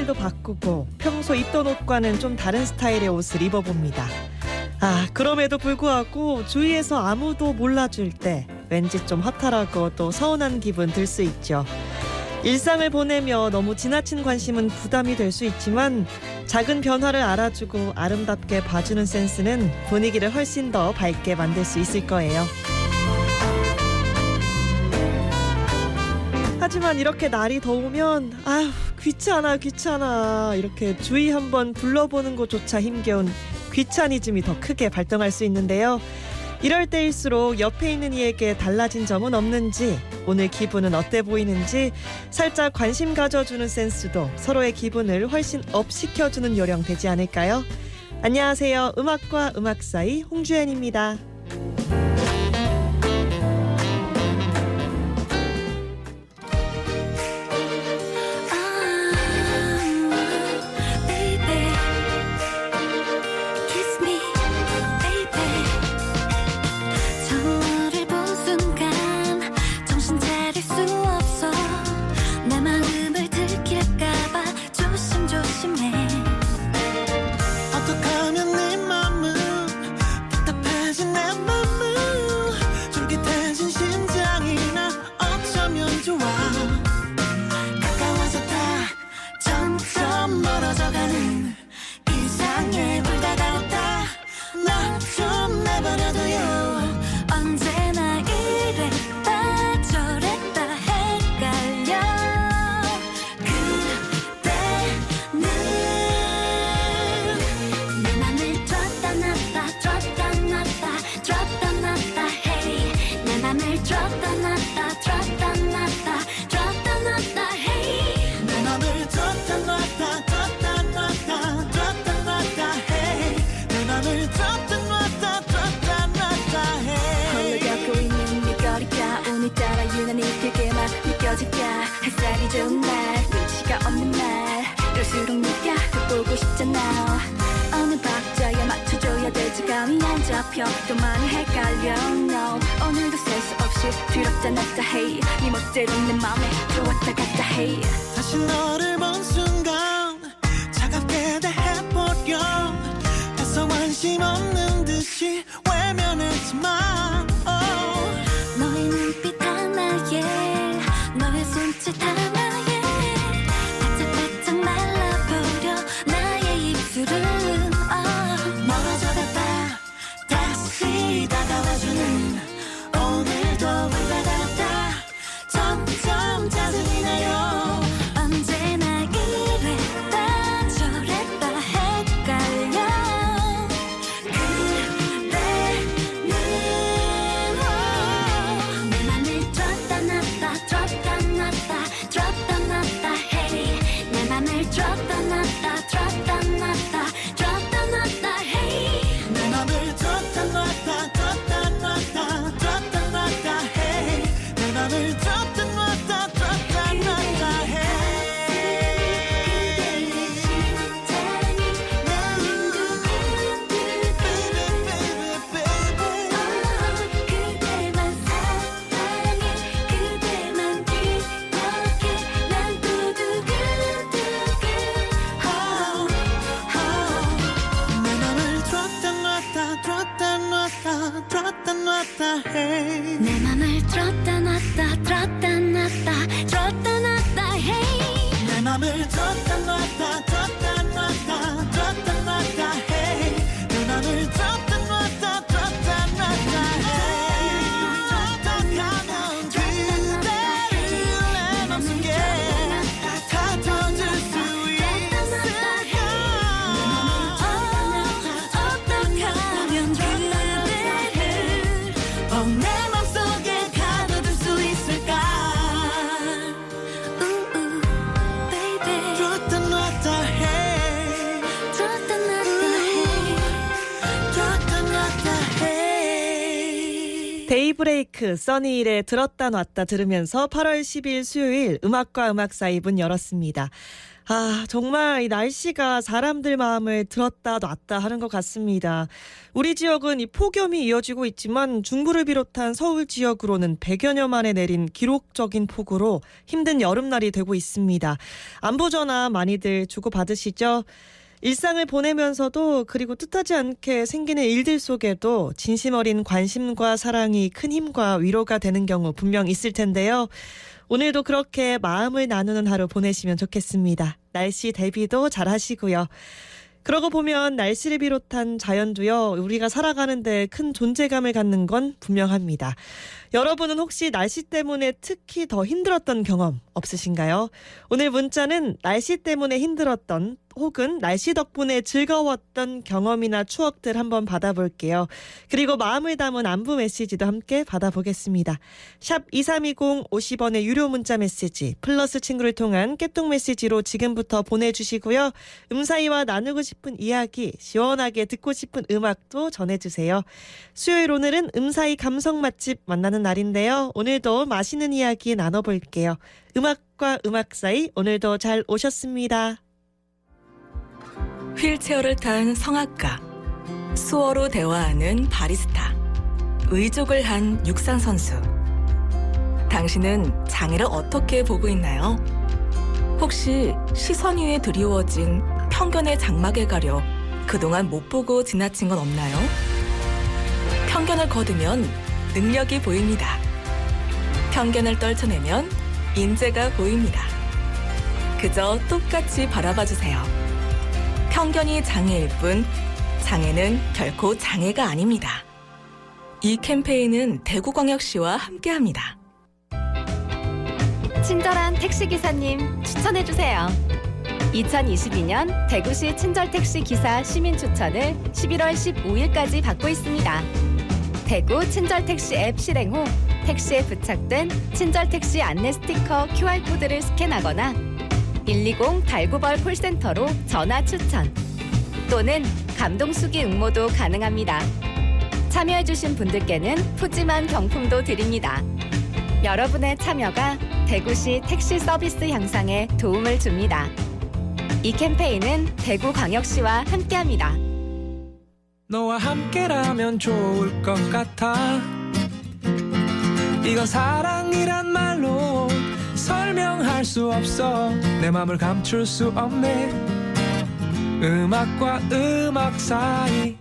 스타일도 바꾸고 평소 입던 옷과는 좀 다른 스타일의 옷을 입어봅니다. 그럼에도 불구하고 주위에서 아무도 몰라줄 때 왠지 좀 허탈하고 또 서운한 기분 들 수 있죠. 일상을 보내며 너무 지나친 관심은 부담이 될 수 있지만 작은 변화를 알아주고 아름답게 봐주는 센스는 분위기를 훨씬 더 밝게 만들 수 있을 거예요. 하지만 이렇게 날이 더우면 귀찮아 이렇게 주위 한번 불러보는 것조차 힘겨운 귀차니즘이 더 크게 발동할 수 있는데요. 이럴 때일수록 옆에 있는 이에게 달라진 점은 없는지, 오늘 기분은 어때 보이는지 살짝 관심 가져주는 센스도 서로의 기분을 훨씬 업시켜주는 요령 되지 않을까요? 안녕하세요. 음악과 음악 사이 홍주연입니다. 햇살이 좋은 날, 눈치가 없는 날, 그럴수록 네가 더 보고 싶잖아. 어느 박자에 맞춰줘야 될지 감이 안 잡혀, 또 많이 헷갈려. No, 오늘도 셀 수 없이 두렵다 놨다 hey, 네 멋대로 내 맘에 들어왔다 갔다 hey. 다시 너를 본 순간 차갑게 대해버려. 애써 관심 없는 듯이 외면했지만 너의 눈빛 하나에 너의 손짓 하나에 바짝바짝 말라버려 나의 입술은 멀어져갔다 다시 다가와주는 오늘도 울다가다 점점 짜증이 나요. 언제나 이랬다 저랬다 헷갈려. 그대는 내 맘을 들었다 놨다 hey. 내 맘을 들었다 놨다 hey. 내 맘을 뒀다 놨다 해. 내 맘을 뒀다 놨다 해. 그대만 사랑해 그대만 기억해 난 또 두근두근 내 맘을 뒀다 놨다 해. 내 맘을 들었다 놨다 hey. 내 맘을 뒀다 놨다 해. 내 맘을 뒀다 놨다 해. 어떡하면 그대를 내 맘속에 다 던질 수 있을까. 어떡하면 그대를 내 맘속에 가둬둘 수 있을까. baby 뒀다 놨다 해. 들었다 놨다 해. 데이브레이크 써니힐의 들었다 놨다 들으면서 8월 10일 수요일 음악과 음악 사이 문 열었습니다. 아, 정말 이 날씨가 사람들 마음을 들었다 놨다 하는 것 같습니다. 우리 지역은 이 폭염이 이어지고 있지만 중부를 비롯한 서울 지역으로는 100여년 만에 내린 기록적인 폭우로 힘든 여름날이 되고 있습니다. 안부 전화 많이들 주고받으시죠? 일상을 보내면서도 그리고 뜻하지 않게 생기는 일들 속에도 진심 어린 관심과 사랑이 큰 힘과 위로가 되는 경우 분명 있을 텐데요. 오늘도 그렇게 마음을 나누는 하루 보내시면 좋겠습니다. 날씨 대비도 잘 하시고요. 그러고 보면 날씨를 비롯한 자연도요, 우리가 살아가는데 큰 존재감을 갖는 건 분명합니다. 여러분은 혹시 날씨 때문에 특히 더 힘들었던 경험 없으신가요? 오늘 문자는 날씨 때문에 힘들었던 혹은 날씨 덕분에 즐거웠던 경험이나 추억들 한번 받아볼게요. 그리고 마음을 담은 안부 메시지도 함께 받아보겠습니다. 샵 2320 50원의 유료 문자 메시지 플러스 친구를 통한 깨톡 메시지로 지금부터 보내주시고요. 음사이와 나누고 싶은 이야기, 시원하게 듣고 싶은 음악도 전해주세요. 수요일 오늘은 음사이 감성 맛집 만나는 날인데요. 오늘도 맛있는 이야기 나눠볼게요. 음악과 음악 사이 오늘도 잘 오셨습니다. 휠체어를 탄 성악가, 수어로 대화하는 바리스타, 의족을 한 육상 선수. 당신은 장애를 어떻게 보고 있나요? 혹시 시선 위에 드리워진 편견의 장막에 가려 그동안 못 보고 지나친 건 없나요? 편견을 거두면 능력이 보입니다. 편견을 떨쳐내면 인재가 보입니다. 그저 똑같이 바라봐 주세요. 편견이 장애일 뿐 장애는 결코 장애가 아닙니다. 이 캠페인은 대구광역시와 함께합니다. 친절한 택시기사님 추천해주세요. 2022년 대구시 친절택시 기사 시민 추천을 11월 15일까지 받고 있습니다. 대구 친절택시 앱 실행 후 택시에 부착된 친절택시 안내 스티커 QR코드를 스캔하거나 120 달구벌 콜센터로 전화 추천 또는 감동수기 응모도 가능합니다. 참여해주신 분들께는 푸짐한 경품도 드립니다. 여러분의 참여가 대구시 택시 서비스 향상에 도움을 줍니다. 이 캠페인은 대구광역시와 함께합니다. 너와 함께라면 좋을 것 같아. 이건 사랑이란 말로 설명할 수 없어. 내 맘을 감출 수 없네. 음악과 음악 사이.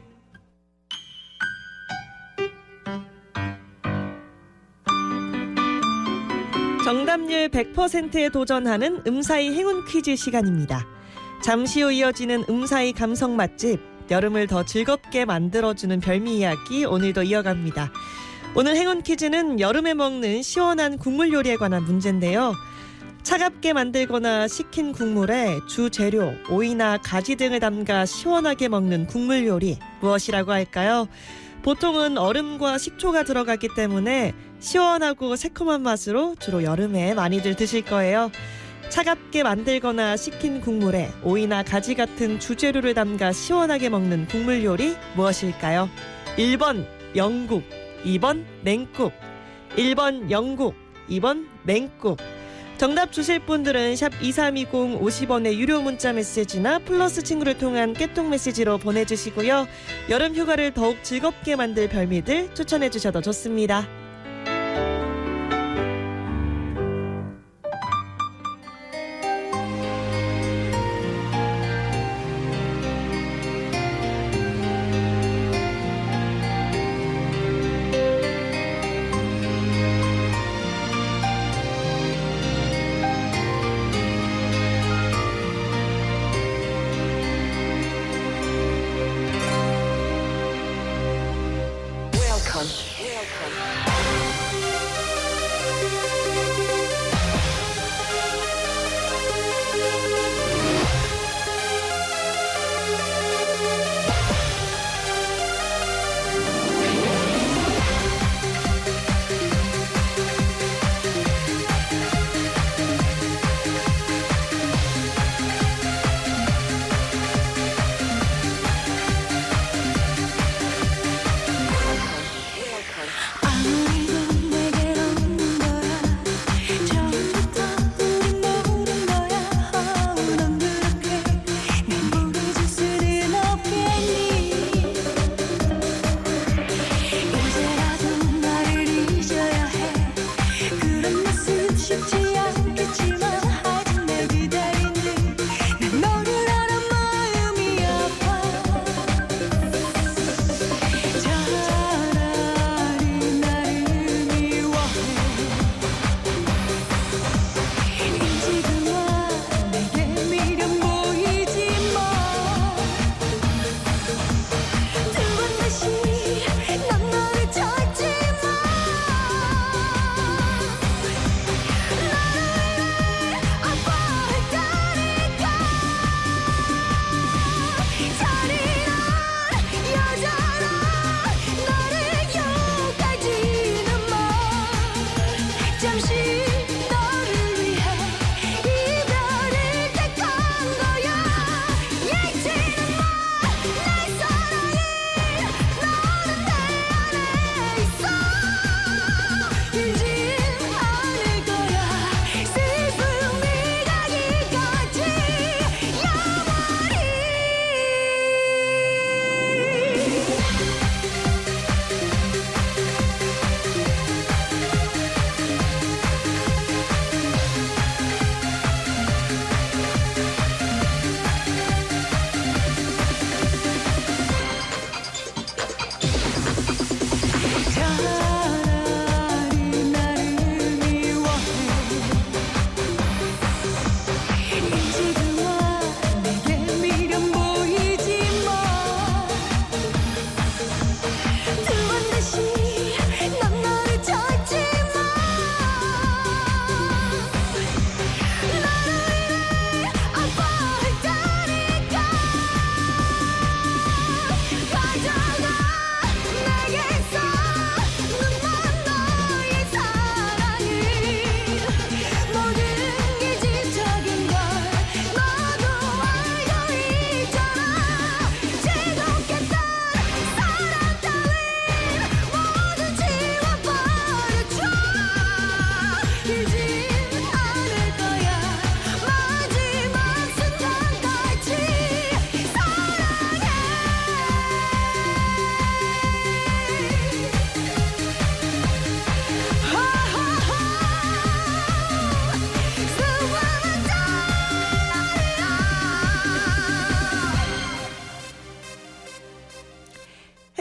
정답률 100%에 도전하는 음사이 행운 퀴즈 시간입니다. 잠시 후 이어지는 음사이 감성 맛집, 여름을 더 즐겁게 만들어주는 별미 이야기 오늘도 이어갑니다. 오늘 행운 퀴즈는 여름에 먹는 시원한 국물 요리에 관한 문제인데요. 차갑게 만들거나 식힌 국물에 주 재료, 오이나 가지 등을 담가 시원하게 먹는 국물 요리 무엇이라고 할까요? 보통은 얼음과 식초가 들어가기 때문에 시원하고 새콤한 맛으로 주로 여름에 많이들 드실 거예요. 차갑게 만들거나 식힌 국물에 오이나 가지 같은 주재료를 담가 시원하게 먹는 국물 요리 무엇일까요? 1번 영국, 2번 냉국. 1번 영국, 2번 냉국. 정답 주실 분들은 샵 2320 50원의 유료 문자 메시지나 플러스 친구를 통한 깨톡 메시지로 보내주시고요. 여름 휴가를 더욱 즐겁게 만들 별미들 추천해 주셔도 좋습니다.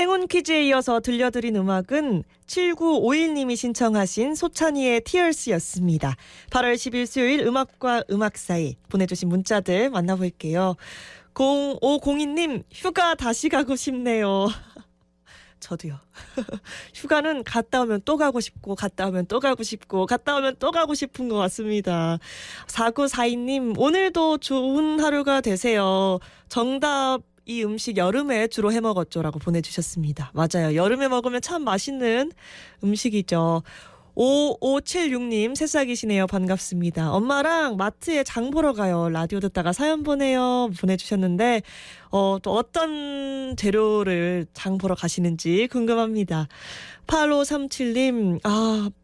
행운 퀴즈에 이어서 들려드린 음악은 7951님이 신청하신 소찬희의 Tears였습니다. 8월 10일 수요일 음악과 음악 사이 보내주신 문자들 만나볼게요. 0502님 휴가 다시 가고 싶네요. 저도요. 휴가는 갔다 오면 또 가고 싶고 갔다 오면 또 가고 싶고 갔다 오면 또 가고 싶은 것 같습니다. 4942님 오늘도 좋은 하루가 되세요. 정답 이 음식 여름에 주로 해 먹었죠라고 보내주셨습니다. 맞아요. 여름에 먹으면 참 맛있는 음식이죠. 5576님 새싹이시네요. 반갑습니다. 엄마랑 마트에 장 보러 가요. 라디오 듣다가 사연 보내요. 보내주셨는데 또 어떤 재료를 장 보러 가시는지 궁금합니다. 8537님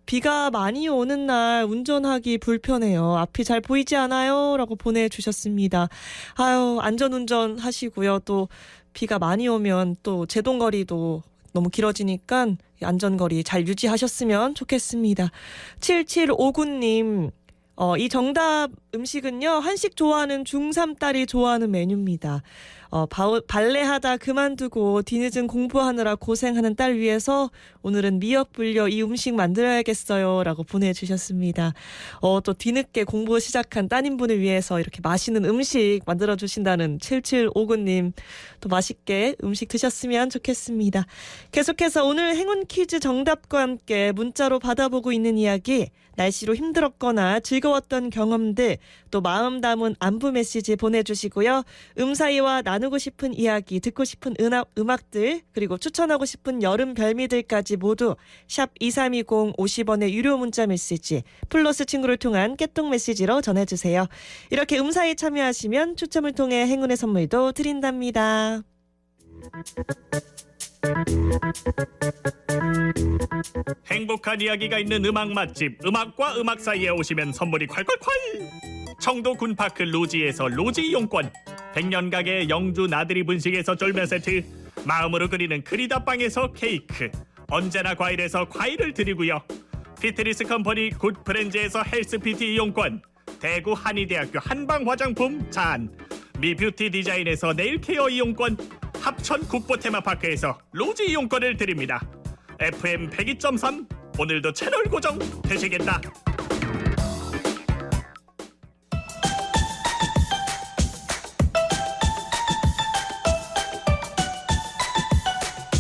비가 많이 오는 날 운전하기 불편해요. 앞이 잘 보이지 않아요. 라고 보내주셨습니다. 안전운전 하시고요. 또 비가 많이 오면 또 제동거리도 너무 길어지니까 안전거리 잘 유지하셨으면 좋겠습니다. 7759님 이 정답 음식은요. 한식 좋아하는 중3 딸이 좋아하는 메뉴입니다. 발레하다 그만두고 뒤늦은 공부하느라 고생하는 딸 위해서 오늘은 미역 불려 이 음식 만들어야겠어요 라고 보내주셨습니다. 또 뒤늦게 공부 시작한 따님분을 위해서 이렇게 맛있는 음식 만들어주신다는 7759님 또 맛있게 음식 드셨으면 좋겠습니다. 계속해서 오늘 행운 퀴즈 정답과 함께 문자로 받아보고 있는 이야기 날씨로 힘들었거나 즐거웠던 경험들 또 마음 담은 안부 메시지 보내주시고요. 음사이와 나누고 싶은 이야기 듣고 싶은 음악들 그리고 추천하고 싶은 여름 별미들까지 모두 샵 2320 50원의 유료 문자 메시지 플러스 친구를 통한 깨톡 메시지로 전해주세요. 이렇게 음사이 참여하시면 추첨을 통해 행운의 선물도 드린답니다. 행복한 이야기가 있는 음악 맛집 음악과 음악 사이에 오시면 선물이 콸콸콸. 청도 군파크 로지에서 로지 이용권, 100년 가게 영주 나들이 분식에서 쫄면 세트, 마음으로 그리는 그리다빵에서 케이크, 언제나 과일에서 과일을 드리고요. 피트리스 컴퍼니 굿프렌즈에서 헬스피티 이용권, 대구 한의대학교 한방 화장품 잔, 미뷰티 디자인에서 네일케어 이용권, 합천 국보 테마파크에서 로지 이용권을 드립니다. FM 102.3 오늘도 채널 고정 되시겠다.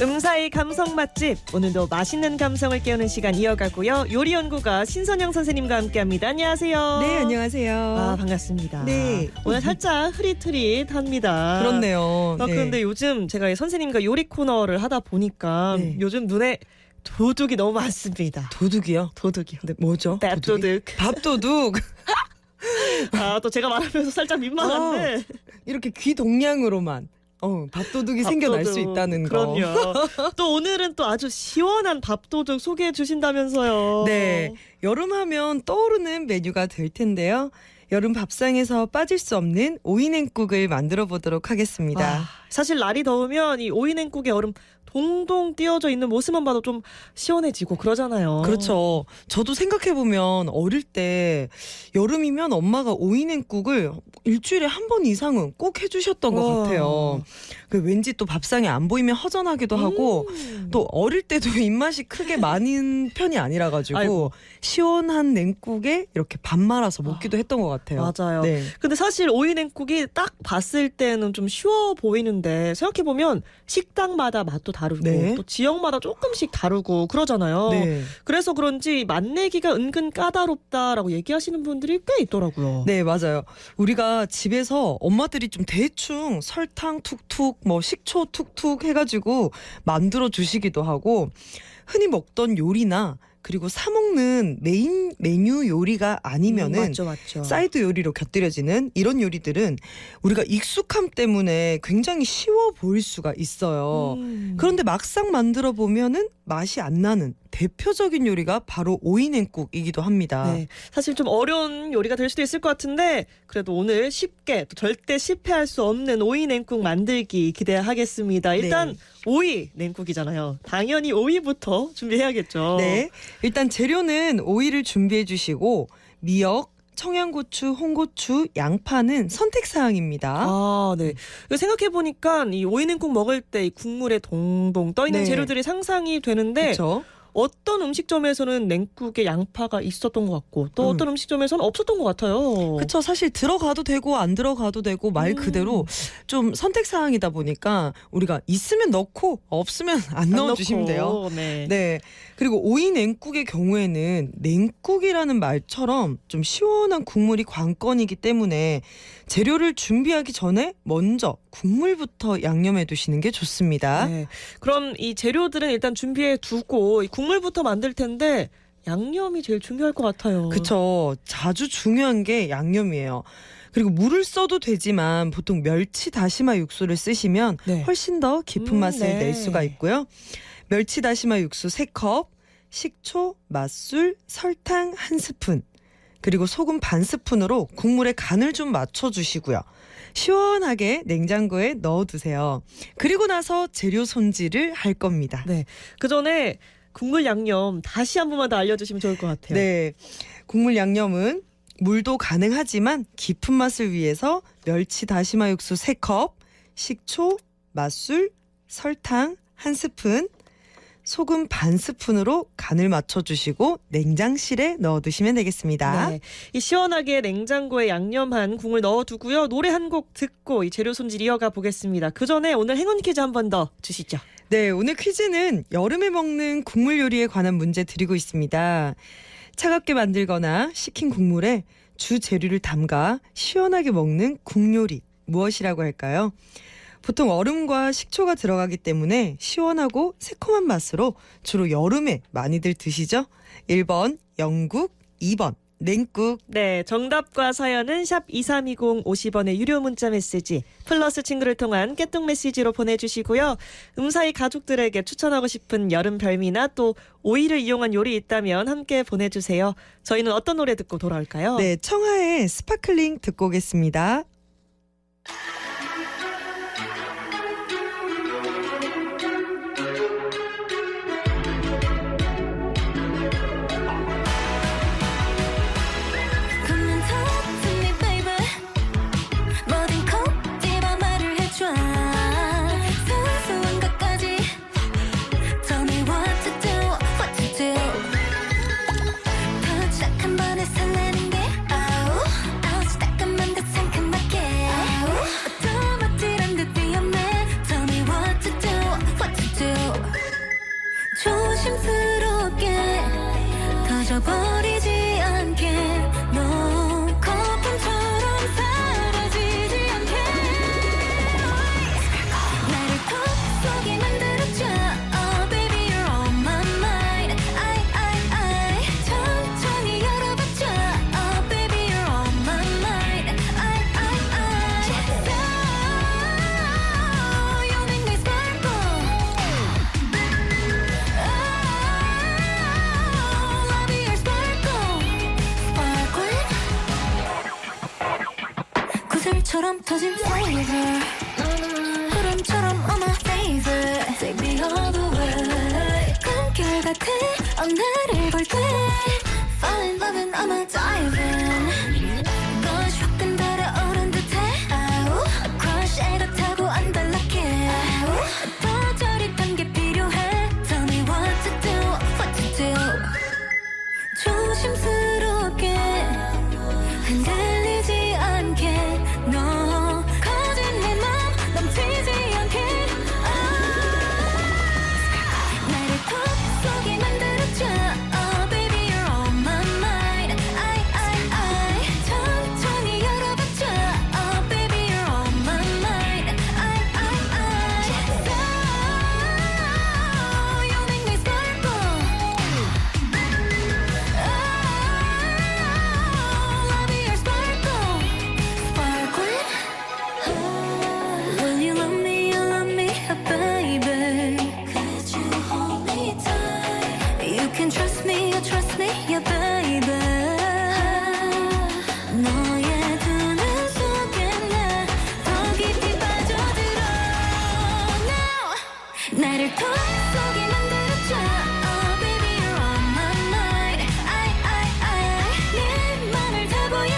음사의 감성 맛집 오늘도 맛있는 감성을 깨우는 시간 이어가고요. 요리연구가 신선영 선생님과 함께합니다. 안녕하세요. 네, 안녕하세요. 반갑습니다. 네. 오늘 살짝 흐릿흐릿합니다. 그렇네요. 네. 그런데 요즘 제가 선생님과 요리 코너를 하다 보니까 네. 요즘 눈에 도둑이 너무 많습니다. 도둑이요? 도둑이요. 네, 뭐죠? 밥도둑. 밥도둑. 또 제가 말하면서 살짝 민망한데. 이렇게 귀 동량으로만 밥도둑이 생겨날 수 있다는 거. 그럼요. 또 오늘은 또 아주 시원한 밥도둑 소개해 주신다면서요. 네, 여름하면 떠오르는 메뉴가 될 텐데요. 여름 밥상에서 빠질 수 없는 오이냉국을 만들어 보도록 하겠습니다. 사실 날이 더우면 이 오이냉국에 얼음 동동 띄어져 있는 모습만 봐도 좀 시원해지고 그러잖아요. 그렇죠. 저도 생각해보면 어릴 때 여름이면 엄마가 오이냉국을 일주일에 한 번 이상은 꼭 해주셨던 것 같아요. 왠지 또 밥상에 안 보이면 허전하기도 하고 또 어릴 때도 입맛이 크게 많은 편이 아니라 가지고 아이고. 시원한 냉국에 이렇게 밥 말아서 먹기도 했던 것 같아요. 맞아요. 네. 근데 사실 오이냉국이 딱 봤을 때는 좀 쉬워 보이는데 생각해보면 식당마다 맛도 다르고 네. 또 지역마다 조금씩 다르고 그러잖아요. 네. 그래서 그런지 맛내기가 은근 까다롭다라고 얘기하시는 분들이 꽤 있더라고요. 네, 맞아요. 우리가 집에서 엄마들이 좀 대충 설탕 툭툭 식초 툭툭 해가지고 만들어 주시기도 하고 흔히 먹던 요리나 그리고 사 먹는 메인 메뉴 요리가 아니면은 맞죠. 사이드 요리로 곁들여지는 이런 요리들은 우리가 익숙함 때문에 굉장히 쉬워 보일 수가 있어요. 그런데 막상 만들어 보면은 맛이 안 나는 대표적인 요리가 바로 오이냉국이기도 합니다. 네, 사실 좀 어려운 요리가 될 수도 있을 것 같은데 그래도 오늘 쉽게 또 절대 실패할 수 없는 오이 냉국 만들기 기대하겠습니다. 일단 네. 오이 냉국이잖아요. 당연히 오이부터 준비해야겠죠. 네, 일단 재료는 오이를 준비해 주시고 미역, 청양고추, 홍고추, 양파는 선택 사항입니다. 아, 네. 생각해 보니까 이 오이냉국 먹을 때 이 국물에 동동 떠 있는 네. 재료들이 상상이 되는데 그렇죠? 어떤 음식점에서는 냉국에 양파가 있었던 것 같고 또 어떤 음식점에서는 없었던 것 같아요. 그쵸. 사실 들어가도 되고 안 들어가도 되고 말 그대로 좀 선택 사항이다 보니까 우리가 있으면 넣고 없으면 안 넣어주시면 돼요. 네. 네. 그리고 오이 냉국의 경우에는 냉국이라는 말처럼 좀 시원한 국물이 관건이기 때문에 재료를 준비하기 전에 먼저 국물부터 양념해 두시는 게 좋습니다. 네. 그럼 이 재료들은 일단 준비해 두고 이 국물부터 만들 텐데 양념이 제일 중요할 것 같아요. 그쵸. 자주 중요한 게 양념이에요. 그리고 물을 써도 되지만 보통 멸치 다시마 육수를 쓰시면 네. 훨씬 더 깊은 맛을 네. 낼 수가 있고요. 멸치 다시마 육수 3컵, 식초, 맛술, 설탕 1스푼, 그리고 소금 반 스푼으로 국물에 간을 좀 맞춰주시고요. 시원하게 냉장고에 넣어두세요. 그리고 나서 재료 손질을 할 겁니다. 네. 그 전에 국물 양념 다시 한 번만 더 알려주시면 좋을 것 같아요. 네, 국물 양념은 물도 가능하지만 깊은 맛을 위해서 멸치 다시마 육수 3컵, 식초, 맛술, 설탕 1스푼, 소금 반 스푼으로 간을 맞춰주시고 냉장실에 넣어두시면 되겠습니다. 네. 이 시원하게 냉장고에 양념한 국물 넣어두고요. 노래 한 곡 듣고 이 재료 손질 이어가 보겠습니다. 그 전에 오늘 행운 퀴즈 한 번 더 주시죠. 네, 오늘 퀴즈는 여름에 먹는 국물 요리에 관한 문제 드리고 있습니다. 차갑게 만들거나 식힌 국물에 주 재료를 담가 시원하게 먹는 국요리 무엇이라고 할까요? 보통 얼음과 식초가 들어가기 때문에 시원하고 새콤한 맛으로 주로 여름에 많이들 드시죠? 1번 영국, 2번 냉국. 네, 정답과 사연은 샵 2320 50원의 유료 문자 메시지 플러스 친구를 통한 깨톡 메시지로 보내주시고요. 음사이 가족들에게 추천하고 싶은 여름 별미나 또 오이를 이용한 요리 있다면 함께 보내주세요. 저희는 어떤 노래 듣고 돌아올까요? 네, 청하의 스파클링 듣고 오겠습니다. Come and talk to me, baby. 뭐든 콕 집어 말을 해줘. 사소한 것까지. Tell me what to do, what to do. 도착 한 번에 설레는 게 아우 아우 따끔한 듯 상큼하게 아우 automatic한 듯 위험해. Tell me what to do, what to do. 조심스럽게 터져버리지 않게 너 거품처럼 사라지지 않게 나를 톡 쏘게 만들어줘. Oh baby you're on my mind. I 천천히 열어봐줘. Oh baby you're on my mind. I So you make me sparkle. Love your sparkle. Sparkle. 구슬처럼 터진 flavor. 구름처럼 on my favor. Take me all the way. 꿈결 같아. 나를 볼 때. Fall in love and I'm a diving. 넌 조금 달아오른 듯해. 아우. Crush 애가 타고 안 달라게. 아우. 더 저릿한 게 필요해. Tell me what to do, what to do. 조심스럽게 흔들리지 않게 너 커진 내 맘 넘치지 않게 나를 톡 쏘게 만들어줘. Oh baby you're on my mind. I 천천히 열어봐줘. Oh baby you're on my mind. I So you make me sparkle. Love your sparkle. Sparkling. Will you love me, baby? Could you hold me tight? You can trust me, yeah, baby. 너의 두 눈 속에 나 더 깊이 빠져들어. Now 나를 톡 쏘게 만들어줘. Oh baby you're on my mind. 내 맘을 다 보여.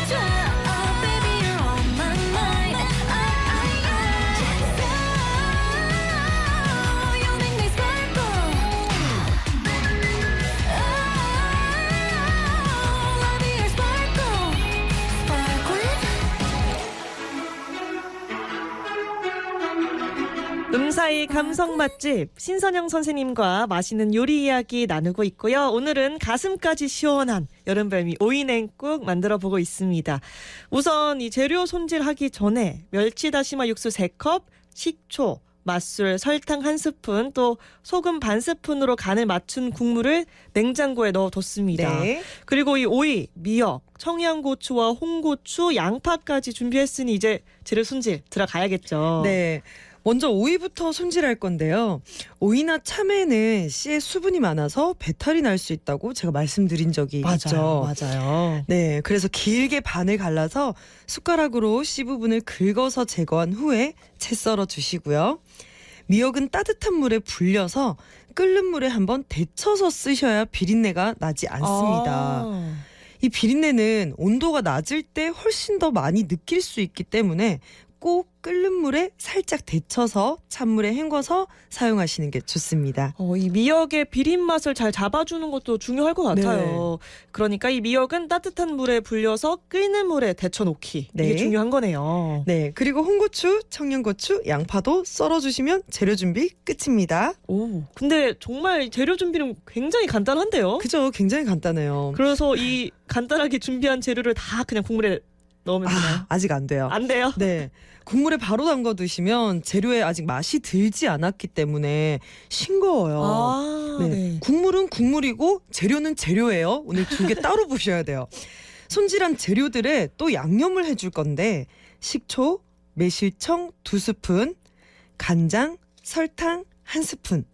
음사이 감성 맛집 신선영 선생님과 맛있는 요리 이야기 나누고 있고요. 오늘은 가슴까지 시원한 여름별미 오이냉국 만들어 보고 있습니다. 우선 이 재료 손질하기 전에 멸치 다시마 육수 3컵, 식초, 맛술, 설탕 1스푼, 또 소금 반 스푼으로 간을 맞춘 국물을 냉장고에 넣어뒀습니다. 네. 그리고 이 오이, 미역, 청양고추와 홍고추, 양파까지 준비했으니 이제 재료 손질 들어가야겠죠. 네. 먼저 오이부터 손질할 건데요. 오이나 참외는 씨에 수분이 많아서 배탈이 날 수 있다고 제가 말씀드린 적이 있죠. 맞아요. 네, 그래서 길게 반을 갈라서 숟가락으로 씨 부분을 긁어서 제거한 후에 채 썰어 주시고요. 미역은 따뜻한 물에 불려서 끓는 물에 한번 데쳐서 쓰셔야 비린내가 나지 않습니다. 이 비린내는 온도가 낮을 때 훨씬 더 많이 느낄 수 있기 때문에 꼭 끓는 물에 살짝 데쳐서 찬물에 헹궈서 사용하시는 게 좋습니다. 이 미역의 비린 맛을 잘 잡아주는 것도 중요할 것 같아요. 그러니까 이 미역은 따뜻한 물에 불려서 끓는 물에 데쳐놓기. 네. 이게 중요한 거네요. 네, 그리고 홍고추, 청양고추, 양파도 썰어주시면 재료 준비 끝입니다. 오, 근데 정말 재료 준비는 굉장히 간단한데요. 그죠? 굉장히 간단해요. 그래서 이 간단하게 준비한 재료를 다 그냥 국물에 넣으면 되나요? 아직 안 돼요. 안 돼요? 네. 국물에 바로 담가 두시면 재료에 아직 맛이 들지 않았기 때문에 싱거워요. 네. 국물은 국물이고 재료는 재료예요. 오늘 2개 따로 보셔야 돼요. 손질한 재료들에 또 양념을 해줄 건데 식초, 매실청 2스푼, 간장, 설탕 1스푼,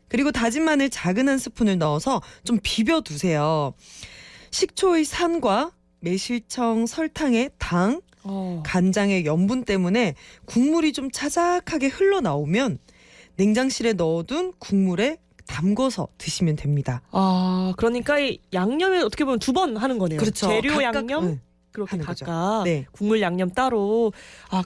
그리고 다진 마늘 작은 1스푼을 넣어서 좀 비벼두세요. 식초의 산과 매실청, 설탕의 당, 간장의 염분 때문에 국물이 좀 자작하게 흘러나오면 냉장실에 넣어둔 국물에 담궈서 드시면 됩니다. 그러니까 이 양념을 어떻게 보면 2번 하는 거네요. 그렇죠. 재료 각각, 양념 그렇게 하는 거죠. 각각 네. 국물 양념 따로.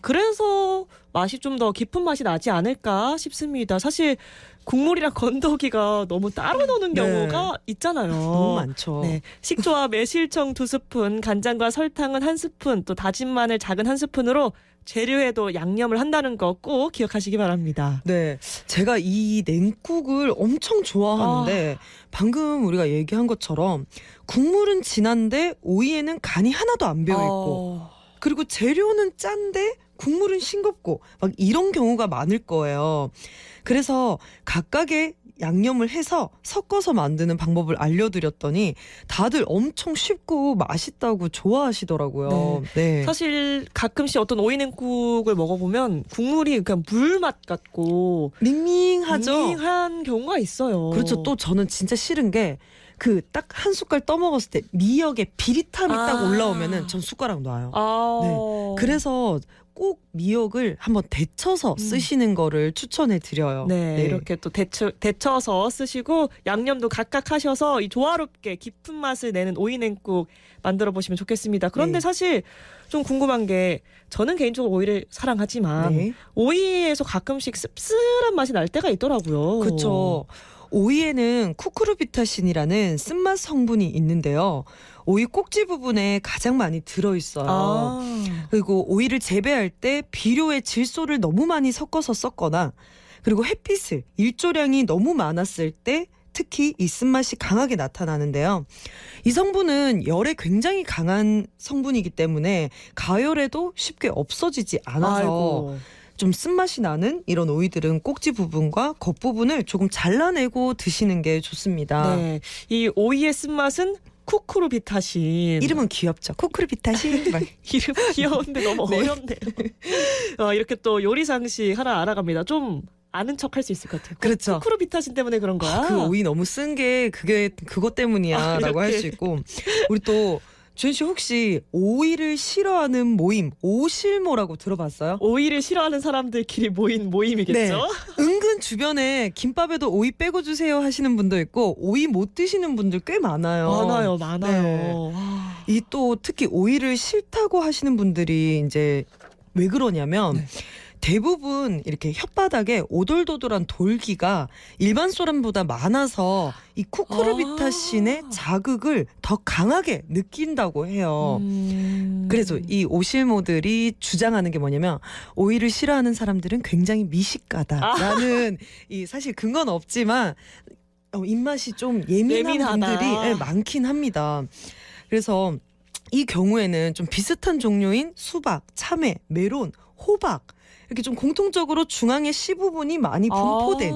그래서 맛이 좀 더 깊은 맛이 나지 않을까 싶습니다. 사실 국물이랑 건더기가 너무 따로 노는 네. 경우가 있잖아요. 너무 많죠. 네. 식초와 매실청 2스푼, 간장과 설탕은 1스푼, 또 다진 마늘 작은 1스푼으로 재료에도 양념을 한다는 거 꼭 기억하시기 바랍니다. 네, 제가 이 냉국을 엄청 좋아하는데 방금 우리가 얘기한 것처럼 국물은 진한데 오이에는 간이 하나도 안 배어있고 그리고 재료는 짠데 국물은 싱겁고 막 이런 경우가 많을 거예요. 그래서 각각의 양념을 해서 섞어서 만드는 방법을 알려드렸더니 다들 엄청 쉽고 맛있다고 좋아하시더라고요. 네. 사실 가끔씩 어떤 오이냉국을 먹어보면 국물이 그냥 물맛 같고 밍밍하죠. 밍밍한 경우가 있어요. 그렇죠. 또 저는 진짜 싫은 게 그 딱 한 숟갈 떠먹었을 때 미역의 비릿함이 딱 올라오면은 전 숟가락 놔요. 네. 그래서 꼭 미역을 한번 데쳐서 쓰시는 거를 추천해 드려요. 네, 이렇게 또 데쳐서 쓰시고 양념도 각각 하셔서 이 조화롭게 깊은 맛을 내는 오이냉국 만들어 보시면 좋겠습니다. 그런데 네. 사실 좀 궁금한 게 저는 개인적으로 오이를 사랑하지만 네. 오이에서 가끔씩 씁쓸한 맛이 날 때가 있더라고요. 그렇죠. 오이에는 쿠크루비타신이라는 쓴맛 성분이 있는데요. 오이 꼭지 부분에 가장 많이 들어있어요. 그리고 오이를 재배할 때 비료에 질소를 너무 많이 섞어서 썼거나 그리고 햇빛을 일조량이 너무 많았을 때 특히 이 쓴맛이 강하게 나타나는데요. 이 성분은 열에 굉장히 강한 성분이기 때문에 가열에도 쉽게 없어지지 않아서 좀 쓴맛이 나는 이런 오이들은 꼭지 부분과 겉부분을 조금 잘라내고 드시는 게 좋습니다. 네, 이 오이의 쓴맛은 쿠크루비타신. 이름은 귀엽죠. 쿠크루비타신. 이름 귀여운데 너무 네. 어렵네요. 이렇게 또 요리 상식 하나 알아갑니다. 좀 아는 척 할 수 있을 것 같아요. 그렇죠. 쿠크루비타신 때문에 그런 거야. 그 오이 너무 쓴 게 그것 때문이야라고 할 수 있고 우리 또 주현 씨 혹시 오이를 싫어하는 모임 오실모라고 들어봤어요? 오이를 싫어하는 사람들끼리 모인 모임이겠죠? 네. 은근 주변에 김밥에도 오이 빼고 주세요 하시는 분도 있고 오이 못 드시는 분들 꽤 많아요. 많아요. 이 또 특히 오이를 싫다고 하시는 분들이 이제 왜 그러냐면 대부분 이렇게 혓바닥에 오돌도돌한 돌기가 일반 소란보다 많아서 이 쿠쿠르비타신의 자극을 더 강하게 느낀다고 해요. 그래서 이 오실모들이 주장하는 게 뭐냐면 오이를 싫어하는 사람들은 굉장히 미식가다라는 이 사실 근거는 없지만 입맛이 좀 예민한 예민하다. 분들이 많긴 합니다. 그래서 이 경우에는 좀 비슷한 종류인 수박, 참외, 메론, 호박 이렇게 좀 공통적으로 중앙에 씨 부분이 많이 분포된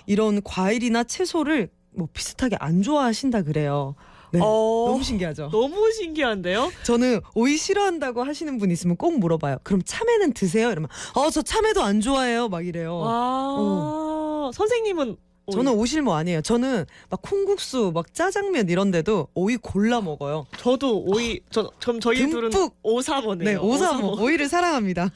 이런 과일이나 채소를 뭐 비슷하게 안 좋아하신다 그래요. 네. 너무 신기하죠? 너무 신기한데요? 저는 오이 싫어한다고 하시는 분 있으면 꼭 물어봐요. 그럼 참외는 드세요? 이러면 저 참외도 안 좋아해요. 막 이래요. 선생님은 오이. 저는 오실모 아니에요. 저는 막 콩국수, 막 짜장면 이런 데도 오이 골라 먹어요. 저도 오이 저희 둘은 듬뿍. 오사모네요. 네, 오사모. 오이를 사랑합니다.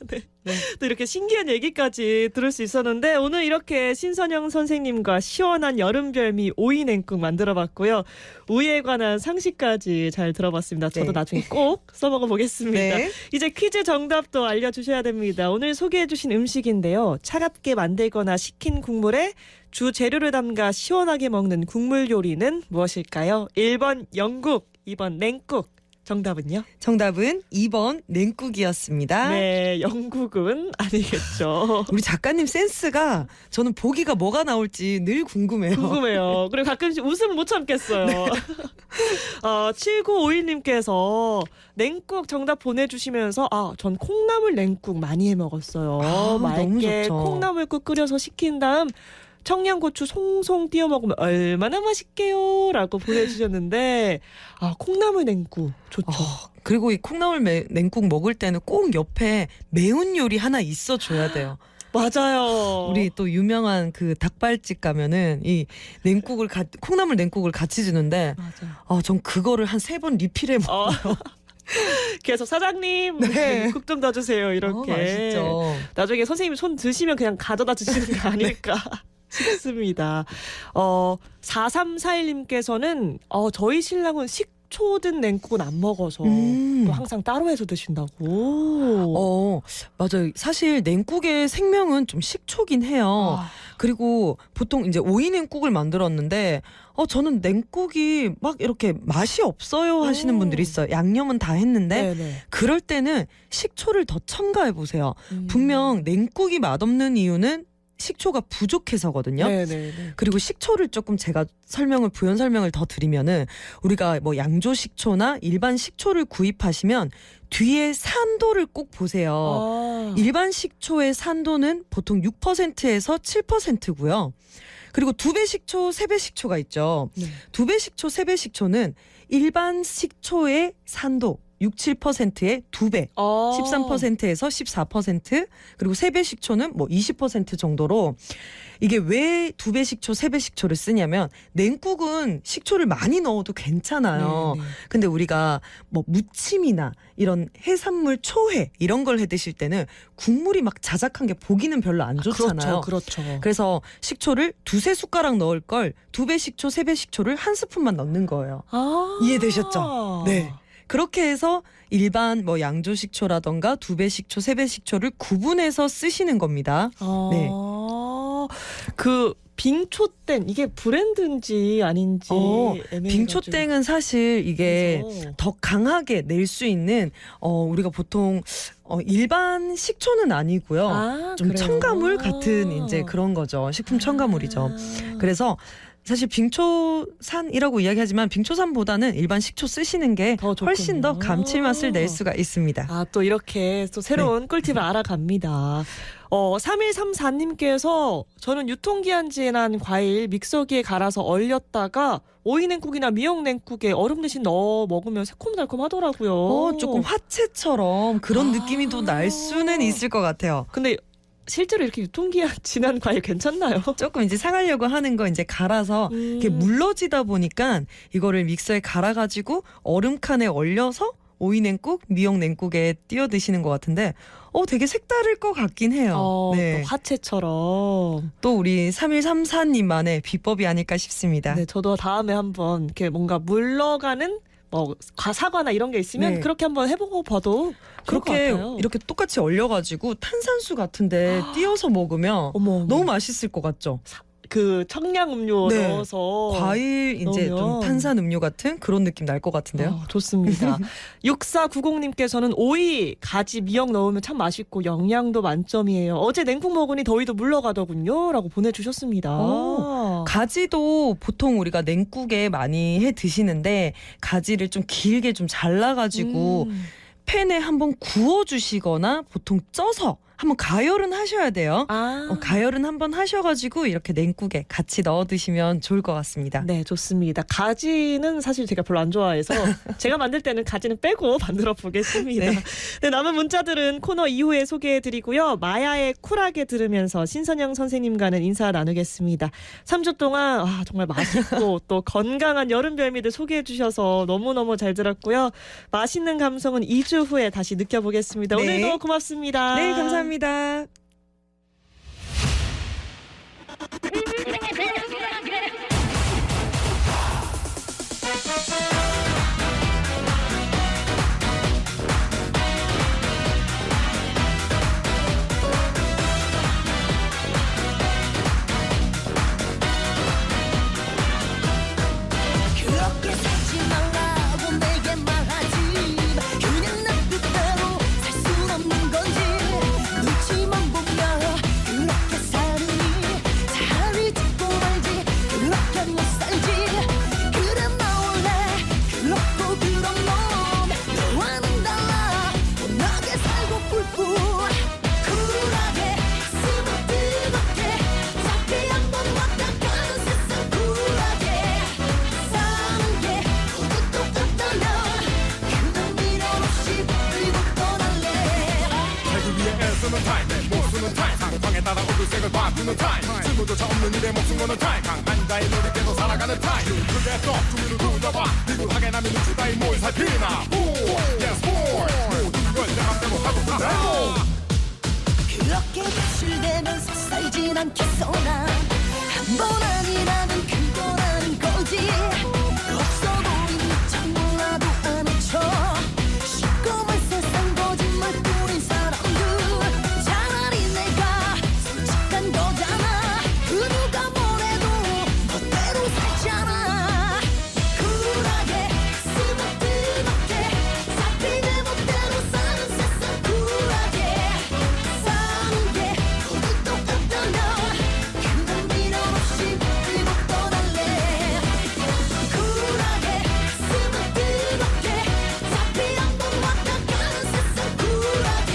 또 이렇게 신기한 얘기까지 들을 수 있었는데 오늘 이렇게 신선영 선생님과 시원한 여름 별미 오이 냉국 만들어봤고요. 오이에 관한 상식까지 잘 들어봤습니다. 저도 네. 나중에 꼭 써먹어 보겠습니다. 네. 이제 퀴즈 정답도 알려주셔야 됩니다. 오늘 소개해주신 음식인데요. 차갑게 만들거나 식힌 국물에 주 재료를 담가 시원하게 먹는 국물 요리는 무엇일까요? 1번 영국, 2번 냉국. 정답은요? 정답은 2번 냉국이었습니다. 네, 영국은 아니겠죠. 우리 작가님 센스가 저는 보기가 뭐가 나올지 늘 궁금해요. 궁금해요. 그리고 가끔씩 웃음 못 참겠어요. 7951님께서 냉국 정답 보내주시면서 전 콩나물 냉국 많이 해 먹었어요. 너무 맑게 좋죠. 콩나물국 끓여서 식힌 다음 청양고추 송송 띄워 먹으면 얼마나 맛있게요 라고 보내주셨는데 콩나물 냉국 좋죠. 그리고 이 콩나물 냉국 먹을 때는 꼭 옆에 매운 요리 하나 있어줘야 돼요. 맞아요. 우리 또 유명한 그 닭발집 가면은 이 냉국을 콩나물 냉국을 같이 주는데 맞아요. 전 그거를 한 3번 리필해 먹어요. 그래서 사장님 네. 국 좀 더 주세요 이렇게. 맛있죠. 나중에 선생님이 손 드시면 그냥 가져다 주시는 거 아닐까 싶습니다. 4341님께서는 저희 신랑은 식초 든 냉국은 안 먹어서 또 항상 따로 해서 드신다고. 맞아요. 사실 냉국의 생명은 좀 식초긴 해요. 그리고 보통 이제 오이 냉국을 만들었는데 저는 냉국이 막 이렇게 맛이 없어요 하시는 분들이 있어요. 양념은 다 했는데 네네. 그럴 때는 식초를 더 첨가해 보세요. 분명 냉국이 맛없는 이유는 식초가 부족해서거든요. 네네네. 그리고 식초를 조금 제가 부연 설명을 더 드리면은 우리가 뭐 양조 식초나 일반 식초를 구입하시면 뒤에 산도를 꼭 보세요. 일반 식초의 산도는 보통 6%에서 7%고요. 그리고 2배 식초, 3배 식초가 있죠. 네. 2배 식초, 3배 식초는 일반 식초의 산도 6, 7%의 2배, 13%에서 14%, 그리고 3배 식초는 뭐 20% 정도로 이게 왜 2배 식초, 3배 식초를 쓰냐면 냉국은 식초를 많이 넣어도 괜찮아요. 네네. 근데 우리가 뭐 무침이나 이런 해산물 초회 이런 걸 해 드실 때는 국물이 막 자작한 게 보기는 별로 안 좋잖아요. 그렇죠. 그래서 식초를 2-3숟가락 넣을 걸 2배 식초, 3배 식초를 1스푼만 넣는 거예요. 이해되셨죠? 네. 그렇게 해서 일반 뭐 양조 식초라던가 2배 식초, 3배 식초를 구분해서 쓰시는 겁니다. 네. 그 빙초땡 이게 브랜드인지 아닌지 애매해가지고. 빙초땡은 사실 이게 그래서. 더 강하게 낼 수 있는 우리가 보통 일반 식초는 아니고요. 좀 그래요? 첨가물 같은 이제 그런 거죠. 식품 첨가물이죠. 그래서 사실 빙초산이라고 이야기하지만 빙초산보다는 일반 식초 쓰시는 게 더 훨씬 더 좋군요. 감칠맛을 낼 수가 있습니다. 또 이렇게 또 새로운 꿀팁을 알아갑니다. 3134님께서 저는 유통기한 지난 과일 믹서기에 갈아서 얼렸다가 오이 냉국이나 미역 냉국에 얼음 대신 넣어 먹으면 새콤달콤하더라고요. 조금 화채처럼 그런 느낌이 또 날 수는 있을 것 같아요. 근데 실제로 이렇게 유통기한 지난 과일 괜찮나요? 조금 이제 상하려고 하는 거 이제 갈아서 이렇게 물러지다 보니까 이거를 믹서에 갈아가지고 얼음칸에 얼려서 오이 냉국, 미역 냉국에 띄워 드시는 것 같은데 되게 색다를 것 같긴 해요. 네. 또 화채처럼. 또 우리 3134님만의 비법이 아닐까 싶습니다. 네, 저도 다음에 한번 이렇게 뭔가 물러가는 뭐 사과나 이런 게 있으면 네. 그렇게 한번 해보고 봐도 좋을 것 그렇게 같아요. 이렇게 똑같이 얼려가지고 탄산수 같은데 띄어서 먹으면 어머, 너무 맛있을 것 같죠. 그 청량 음료 네. 넣어서 과일 이제 좀 넣으면. 탄산 음료 같은 그런 느낌 날 것 같은데요. 좋습니다. 6490님께서는 오이, 가지, 미역 넣으면 참 맛있고 영양도 만점이에요. 어제 냉국 먹으니 더위도 물러가더군요. 라고 보내주셨습니다. 가지도 보통 우리가 냉국에 많이 해 드시는데 가지를 좀 길게 좀 잘라가지고 팬에 한번 구워주시거나 보통 쪄서 한번 가열은 하셔야 돼요. 가열은 한번 하셔가지고 이렇게 냉국에 같이 넣어 드시면 좋을 것 같습니다. 네, 좋습니다. 가지는 사실 제가 별로 안 좋아해서 제가 만들 때는 가지는 빼고 만들어 보겠습니다. 네. 네, 남은 문자들은 코너 이후에 소개해드리고요. 마야의 쿨하게 들으면서 신선영 선생님과는 인사 나누겠습니다. 3주 동안 정말 맛있고 또 건강한 여름 별미들 소개해 주셔서 너무너무 잘 들었고요. 맛있는 감성은 2주 후에 다시 느껴보겠습니다. 네. 오늘도 고맙습니다. 네, 감사합니다. 그렇게 살지 말라고 내게 말하지 마. 그냥 내 뜻대로 살 순 없는 건지 눈치만 보며 그렇게 사느니 자리 잡고 말지 그렇게 못 살지. 그래 나 원래 그렇고 그런 놈 너와는 달라 편하게 살고 뿔뿔 쿨하게 숨을 뜨겁게 잡히 한번 왔다 가는 세상 쿨하게 사는 게 모두 똑같다면 그냥 밀어없이 버리고 떠날래. 살기 위해 애쓰는 타임 내 목숨은 타임 상황에 따라 어두색을 바꾸는 타임 쓸모조차 없는 일에 목숨 거는 타임 강한 자의 노력에서 살아가는 타임 크게 떠 주민을 돌려봐 비굴하게 남의 눈치 따위 뭘 살피나 Yes boy 모든 걸 내 맘대로 하고 그대로 그렇게 배출되면서 살진 않겠어 난 한 번 아니라면 그건 아닌 거지. 없어 보이는 척 몰라도 아는 척 시꺼먼 세상 거짓말뿐인 사람들 차라리 내가 솔직한 거잖아. 그 누가 뭐래도 멋대로 살잖아. 쿨하게 숨을 뜨겁게 잡히 내 멋대로 사는 세상 쿨하게 사는 게 모두 똑같다면 그냥 밀어없이 버리고 떠날래. 쿨하게 숨을 뜨겁게 잡히 한번 왔다 가는 세상 쿨하게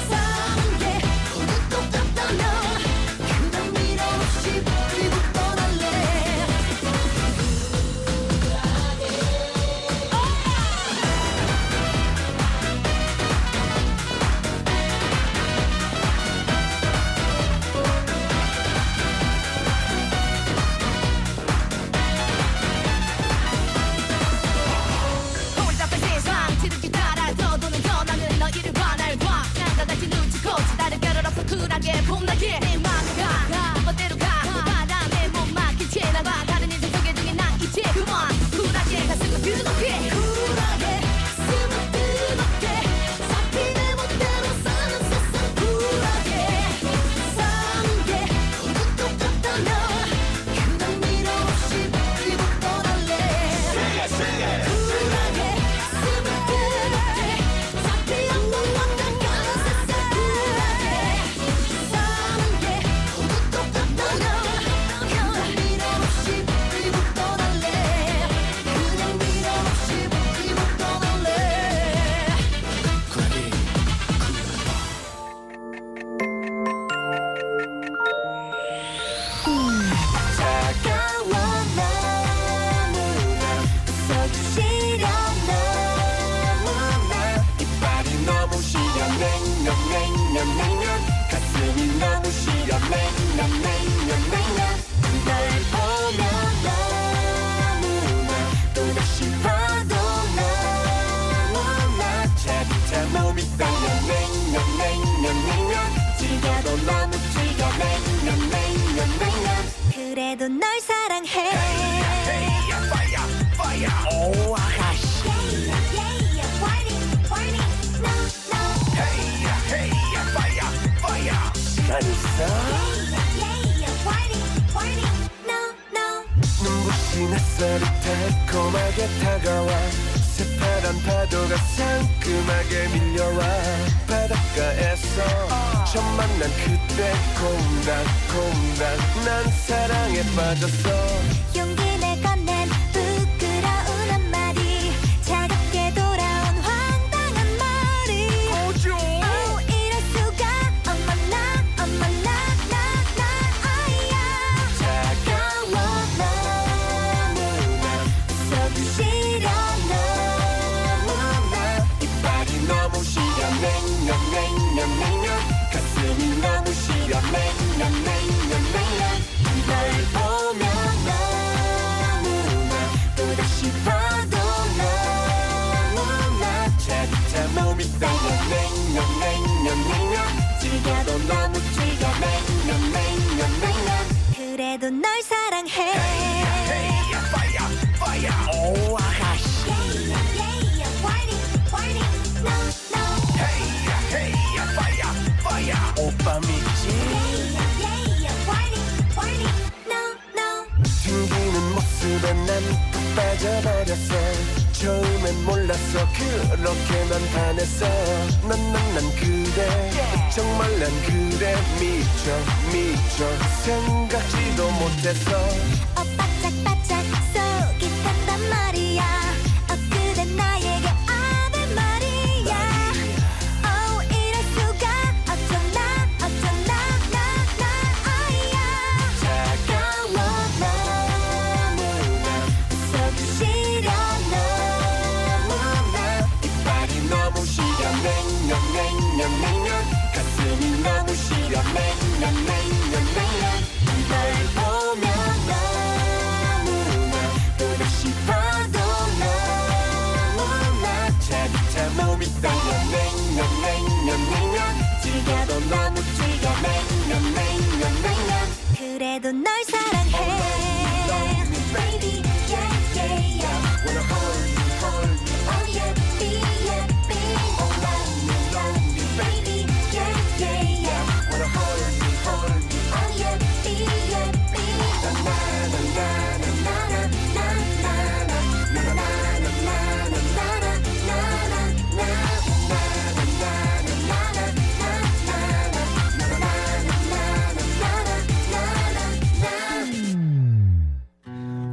사는 게 모두 똑같다면 그냥 밀어없이 버리고 떠날래. 복잡한 세상 지름길 따라 더 도는 더 나는 너희를 관할 봐. 난다 다시 눈치고 다른 결을 없어 쿨하게 봄나게 내 맘을 가 멋대로 가 바람에 못 막힌 채 나가 다른 인생 소개 중에 난 이제 그만 쿨하게 가슴을 뜨겁게 쿨하게 숨을 뜨겁게 잡히 내 멋대로 사는 세상 쿨하게 사는 게 모두 똑같다면 그냥 밀어없이 버리고 떠날래. 쿨하게 숨을 뜨겁게 잡히 한번 왔다 가는 세상 쿨하게 사는 게 모두 똑같다면 그냥 밀어없이 버리고 떠날래. 그냥 밀어없이 버리고 떠날래. 차가워 너무나 웃어주시려 너무나 이빨이 너무 시려 냉면 가슴이 너무 시려 냉면 널 보면 너무나 또다시 봐도 너무나 제 몸이 떨려 냉면 즐겨도 너무 즐겨 냉면 그래도 널 사랑해 fire oh I 괜찮았어 눈부신 햇살이 달콤하게 다가와 새파란 파도가 상큼하게 밀려와 바닷가에서 처음 만난 그때 콩닥콩닥 난 사랑에 빠졌어 용기 내 건넨 부끄러운 한마디 차갑게 돌아온 황당한 말이 오 이럴 수가 어머나 아야 차가워 너무나 서두시려 너무나 이빨이 너무 시려 냉면 가슴이 너무 시려 냉면 널 보면 너무나 또다시 봐도 너무나 차디차 몸이 떨려 냉면 즐겨도 너무 즐겨 냉면 그래도 널 사랑해 오 아가씨 오빠 믿지 튕기는 모습에 난 푹 빠져버렸어 처음엔 몰랐어 그렇게 난 반했어 난 그래 정말 난 그래 미쳐 생각지도 못했어 바짝바짝 속이 탄단 말이야 그대 나에게 아들 말이야 이럴 수가 어쩌나 아야 차가워 너무나 서두시려 너무나 이빨이 너무 시려 냉면 가슴이 너무 시려 냉면 널 보면 너무나 또다시 봐도 너무나 차디차 몸이 떨려 냉면 즐겨도 너무 즐겨 냉면 그래도 널 사랑해 Baby yeah Wanna hold me Oh yeah be Baby yeah Wanna hold me Oh yeah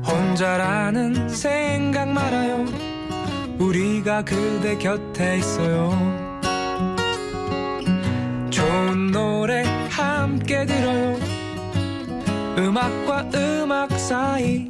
혼자라는 생각 말아요 우리가 그대 곁에 있어요 좋은 노래 함께 들어요 음악과 음악 사이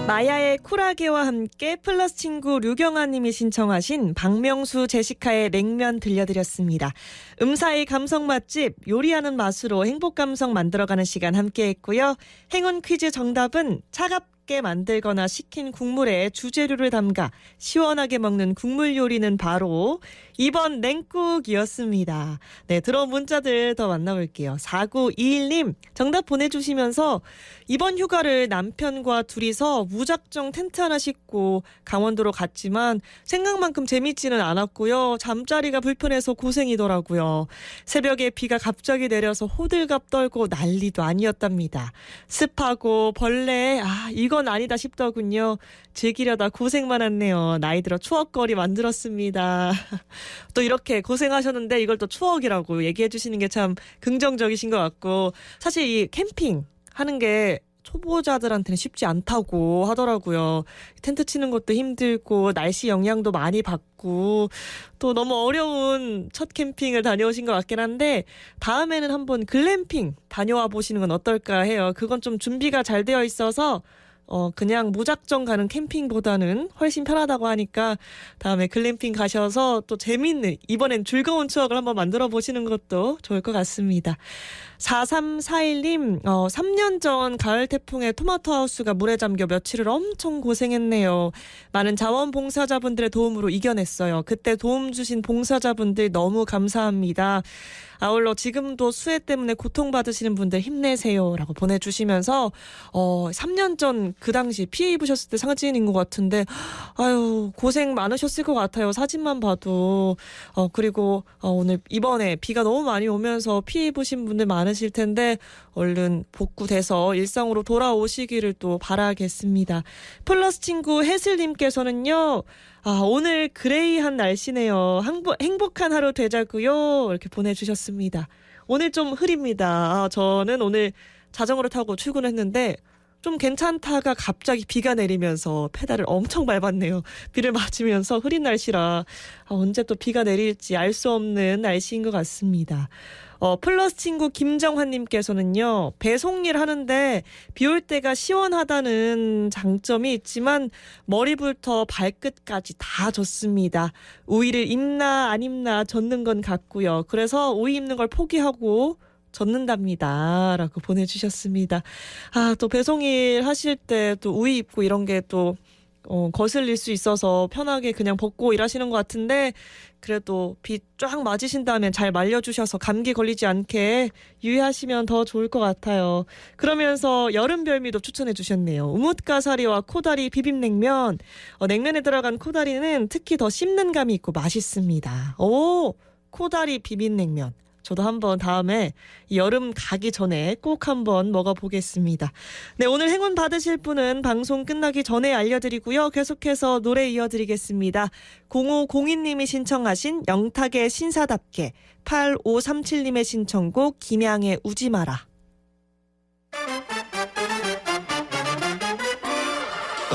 마야의 쿨하게와 함께 플러스 친구 류경아님이 신청하신 박명수 제시카의 냉면 들려드렸습니다. 음사의 감성 맛집 요리하는 맛으로 행복 감성 만들어가는 시간 함께했고요. 행운 퀴즈 정답은 차갑게 만들거나 식힌 국물에 주재료를 담가 시원하게 먹는 국물 요리는 바로 2번 냉국이었습니다. 네, 들어온 문자들 더 만나볼게요. 4921님 정답 보내주시면서 이번 휴가를 남편과 둘이서 무작정 텐트 하나 싣고 강원도로 갔지만 생각만큼 재밌지는 않았고요. 잠자리가 불편해서 고생이더라고요. 새벽에 비가 갑자기 내려서 호들갑 떨고 난리도 아니었답니다. 습하고 벌레 이건 아니다 싶더군요. 즐기려다 고생 많았네요. 나이 들어 추억거리 만들었습니다. 또 이렇게 고생하셨는데 이걸 또 추억이라고 얘기해 주시는 게 참 긍정적이신 것 같고 사실 이 캠핑 하는 게 초보자들한테는 쉽지 않다고 하더라고요. 텐트 치는 것도 힘들고 날씨 영향도 많이 받고 또 너무 어려운 첫 캠핑을 다녀오신 것 같긴 한데 다음에는 한번 글램핑 다녀와 보시는 건 어떨까 해요. 그건 좀 준비가 잘 되어 있어서 그냥 무작정 가는 캠핑보다는 훨씬 편하다고 하니까 다음에 글램핑 가셔서 또 재밌는 이번엔 즐거운 추억을 한번 만들어 보시는 것도 좋을 것 같습니다. 4341님 3년 전 가을 태풍에 토마토 하우스가 물에 잠겨 며칠을 엄청 고생했네요. 많은 자원봉사자분들의 도움으로 이겨냈어요. 그때 도움 주신 봉사자분들 너무 감사합니다. 아울러 지금도 수해 때문에 고통받으시는 분들 힘내세요 라고 보내주시면서 3년 전 약간 그 당시 피해 입으셨을 때 사진인 것 같은데 아유 고생 많으셨을 것 같아요. 사진만 봐도. 그리고 오늘 이번에 비가 너무 많이 오면서 피해 입으신 분들 많으실 텐데 얼른 복구돼서 일상으로 돌아오시기를 또 바라겠습니다. 플러스 친구 혜슬님께서는요. 오늘 그레이한 날씨네요. 행복한 하루 되자고요. 이렇게 보내주셨습니다. 오늘 좀 흐립니다. 저는 오늘 자전거를 타고 출근했는데 좀 괜찮다가 갑자기 비가 내리면서 페달을 엄청 밟았네요. 비를 맞으면서 흐린 날씨라 언제 또 비가 내릴지 알 수 없는 날씨인 것 같습니다. 플러스 친구 김정환님께서는요. 배송일 하는데 비 올 때가 시원하다는 장점이 있지만 머리부터 발끝까지 다 젖습니다. 우위를 입나 안 입나 젖는 건 같고요. 그래서 우위 입는 걸 포기하고 젖는답니다. 라고 보내주셨습니다. 또 배송일 하실 때 또 우위 입고 이런 게 또 거슬릴 수 있어서 편하게 그냥 벗고 일하시는 것 같은데 그래도 비 쫙 맞으신다면 잘 말려주셔서 감기 걸리지 않게 유의하시면 더 좋을 것 같아요. 그러면서 여름별미도 추천해 주셨네요. 우뭇가사리와 코다리 비빔냉면. 냉면에 들어간 코다리는 특히 더 씹는 감이 있고 맛있습니다. 오, 코다리 비빔냉면. 저도 한번 다음에 여름 가기 전에 꼭 한번 먹어보겠습니다. 네, 오늘 행운 받으실 분은 방송 끝나기 전에 알려드리고요. 계속해서 노래 이어드리겠습니다. 0502님이 신청하신 영탁의 신사답게, 8537님의 신청곡 김양의 우지 마라.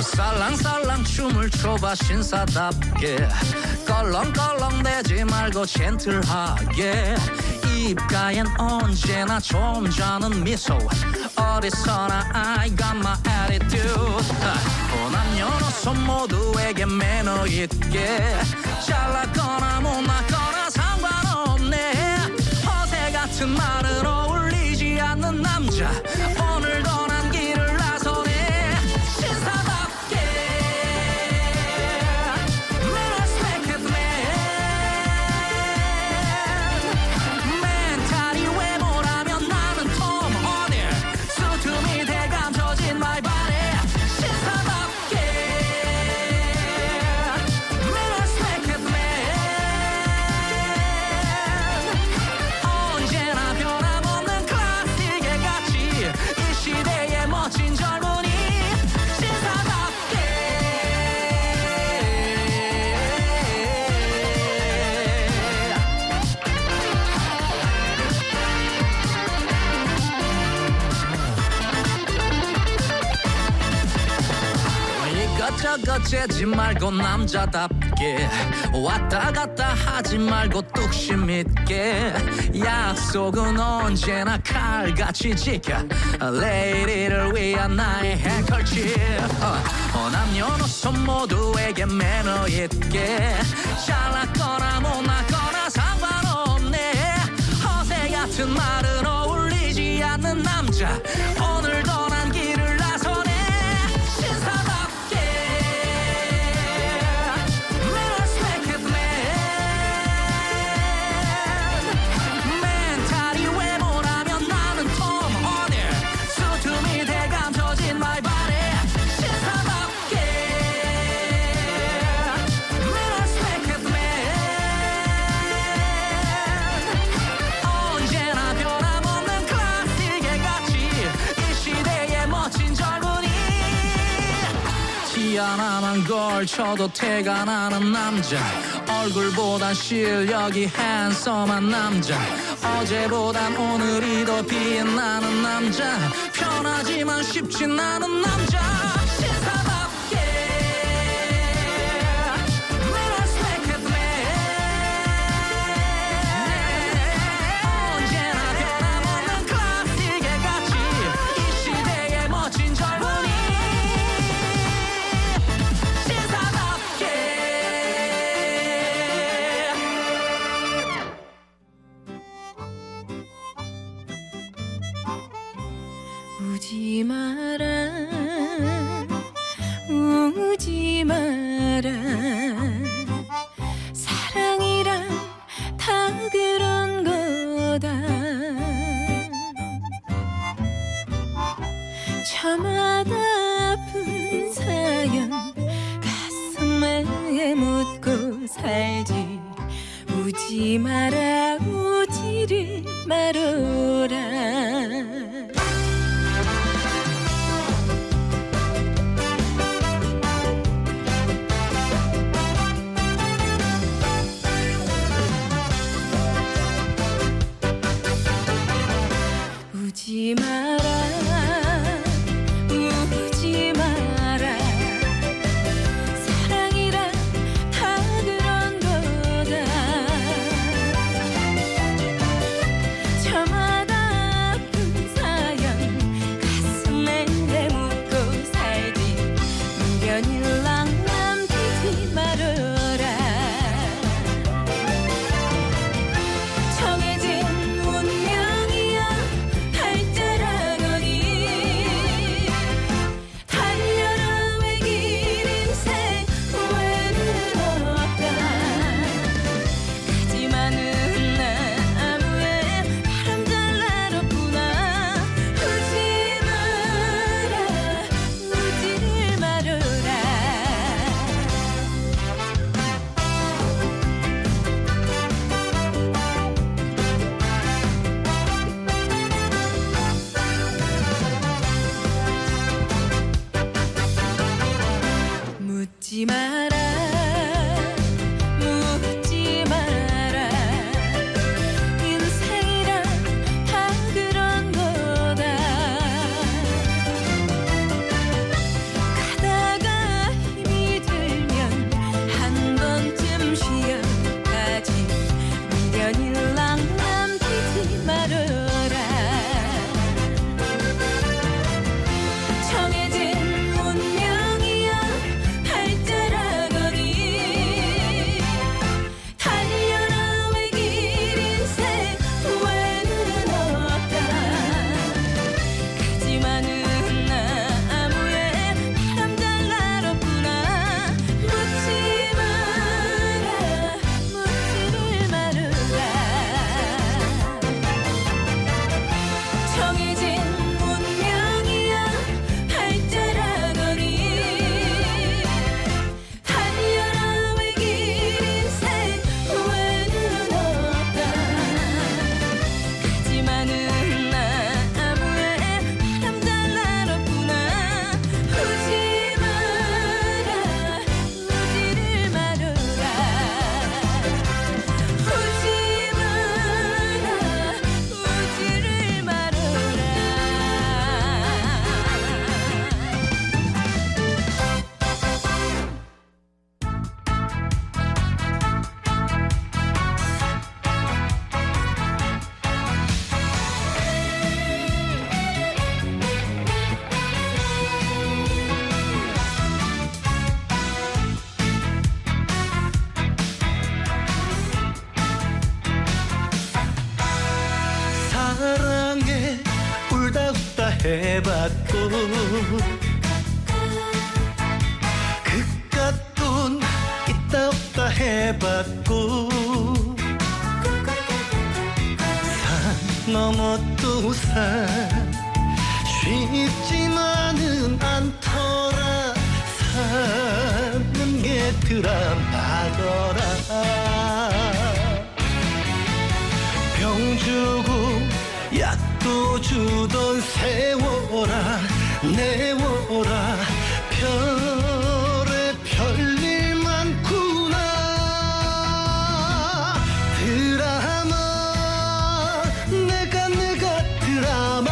살랑살랑 춤을 춰봐 신사답게 껄렁껄렁대지 말고 젠틀하게 입가엔 언제나 좀 자는 미소 어디서나 I got my attitude 남녀노소 모두에게 매너 있게 잘났거나 못났거나 상관없네 허세 같은 말은 어울리지 않는 남자 오늘도 난 길을 나서네 신사답게 Respected man 멘탈이 외모라면 나는 톰 어딜 수tum이 대감 젖은 my body 신사답게 Respected man 언제나 변함없는 클래식의 가치 이 시대의 멋진 젊은이 신사답게 이것저것 재지 말고 남자답게 왔다 갔다 하지 말고 뚝심 있게 약속은 언제나 칼같이 지켜 레이디를 위한 나의 해컬집 남녀노소 모두에게 매너 있게 잘났거나 못났거나 상관없네 허세 같은 말은 어울리지 않는 남자 오늘도 난 길을 나서네 신사답게 Respected man 멘탈이 외모라면 나는 톰 어딜 수tum이 대감 젖은 my body 신사답게 Respected man 언제나 변함없는 클래식의 가치 이 시대의 멋진 젊은이 티 하나만 걸쳐도 태가 나는 남자 얼굴보단 실력이 핸섬한 남자 어제보단 오늘이 더 빛나는 남자 편하지만 쉽진 않은 남자 신사답게 Respected man 언제나 변함없는 클래식의 가치 이 시대의 멋진 젊은이 신사답게 우지 마라 우지 마라 사랑이란 다 그런 거다 저마다 사연 가슴에 묻고 살지. 우지 마라 우지를 말아라. 우지 마라 우지 마라. 사랑이란 다 그런 거다. 저마다 아픈 사연 가슴에 묻고 살지. 미련일랑 남기지 말아라. 정해진 운명이야 발자라거니. 달려라 외길 인생 후회는 없다. 하지만은 나무에 바람 잘 날았구나. 우지 마라 우지를 말아라. 묻지 마라 묻지 마라. 인생이란 다 그런 거다. 가다가 힘이 들면 한 번쯤 쉬어가지. 미련일랑 남기지 말아라. 정해진 운명이야 발자라거니. 달려라 외길 인생 후회는 없다. 하지만은 나무에 바람 잘 날았구나. 묻지 마라 묻지를 말아라. 정해진 운명이야 발자라거니. 달려라 외길 인생 후회는 없다. 하지만은 나무에 바람 잘 날았구나. 우지 마라 우지를 말아라. 우지 마라 우지를 말아라. 사랑에 울다 웃다 해봤고 그깟 돈 있다 없다 해봤고 산 넘어 또 산 쉽지만은 않더라. 사는 게 드라마더라. 병 주고 약도 주던 세워라 내워라. 별에 별일 많구나. 드라마 내가 드라마.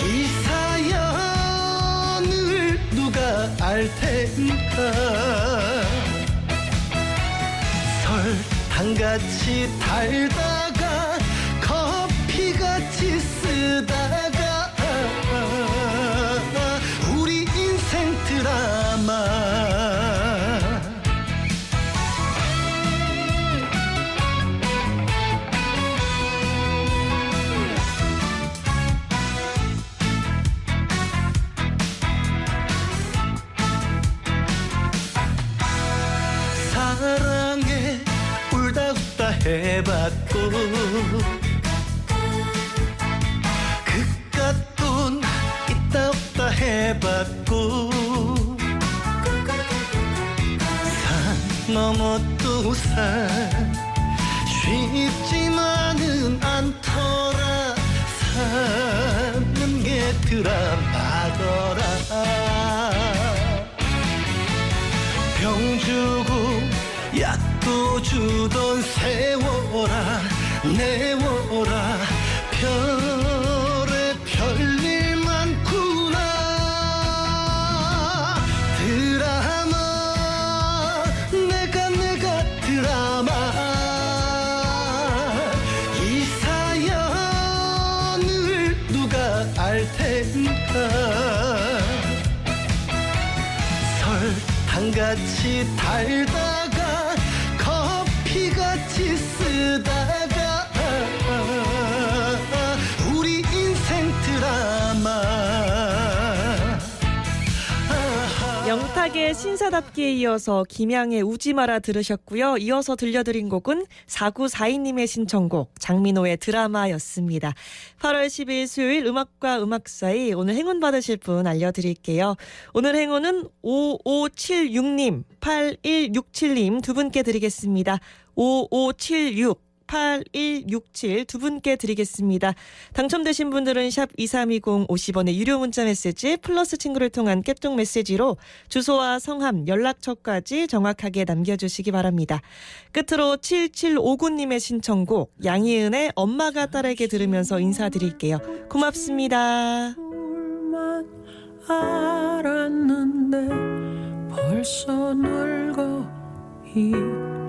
이 사연을 누가 알 텐가. 설탕같이 달다가 커피같이 쓰다가 우리 인생 드라마. 사랑에 울다 웃다 해봤고 그깟 돈 있다 없다 해봤고 우산 쉽지만은 않더라 사는 게 드라마더라 병 주고 약도 주던 세워라 내워라 별에 별일 많구나 드라마 내가 드라마 이 사연을 누가 알 텐가 설탕같이 달다가 커피같이 쓰다가 우리 인생 드라마 영탁의 신사답게 이어서 김양의 우지 마라 들으셨고요. 이어서 들려드린 곡은 4942님의 신청곡 장민호의 드라마였습니다. 8월 10일 수요일 음악과 음악 사이 오늘 행운 받으실 분 알려드릴게요. 오늘 행운은 5576님, 8167님 두 분께 드리겠습니다. 5576 8167 두 분께 드리겠습니다. 당첨되신 분들은 샵 2320 50원의 유료 문자 메시지 플러스 친구를 통한 깨톡 메시지로 주소와 성함, 연락처까지 정확하게 남겨주시기 바랍니다. 끝으로 7759님의 신청곡 양희은의 엄마가 딸에게 들으면서 인사드릴게요. 고맙습니다. 줄만 알았는데 벌써 늙어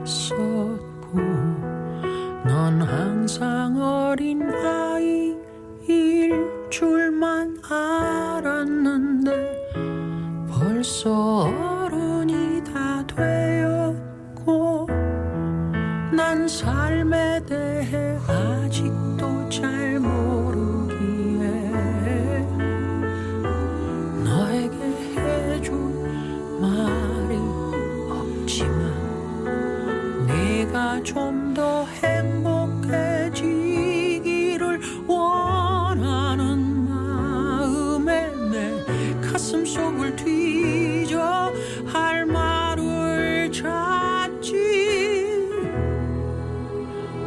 있었고 넌 항상 어린 아이일 줄만 알았는데 벌써 어른이 다 되었고 난 삶에 대해 아직도 잘 모르기에 너에게 해줄 말이 없지만 네가 좀 더 행복해지기를 원하는 마음에 내 가슴 속을 뒤져 할 말을 찾지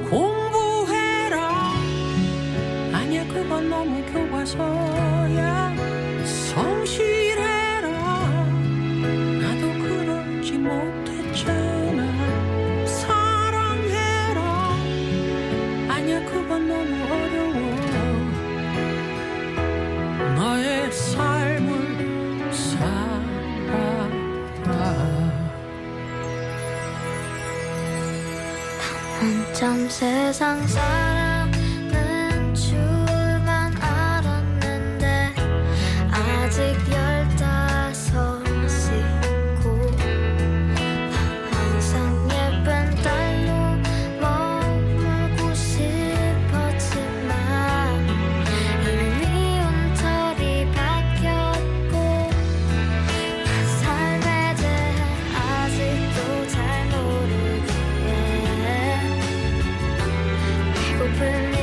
공부해라 아니야 그건 너무 교과서야 성실해라 나도 그러지 못했잖아 그건 너무 어려워 너의 삶을 살아라 한참 세상 살아는 줄만 알았는데 아직 15이고 항상 예쁜 딸로 머물고 싶었지만 이미 미운 털이 바뀌었고 난 삶에 대해 아직도 잘 모르기에 배고픈